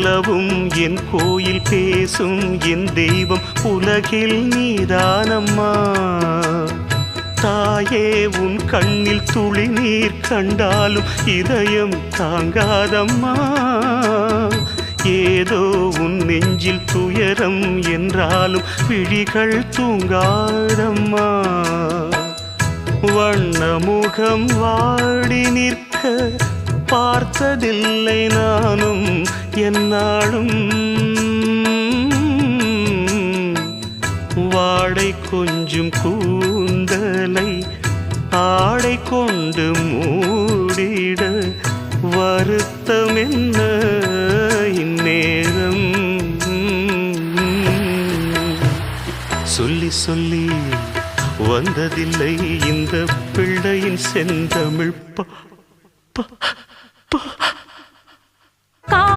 சொல்லவும் என் கோயில் பேசும் என் தெய்வம் உலகில் நீதானம்மா. தாயே உன் கண்ணில் துளி நீர் கண்டாலும் இதயம் தாங்காதம்மா. ஏதோ உன் நெஞ்சில் துயரம் என்றாலும் விழிகள் தூங்காதம்மா. வண்ணமுகம் வாடி நிற்க பார்த்ததில்லை நானும் என்னாலும். வாடை கொஞ்சம் கூந்தலை ஆடை கொண்டு மூடிட வருத்தம் என்ன இந்நேரம். சொல்லி சொல்லி வந்ததில்லை இந்த பிள்ளையின் செந்தமிழ்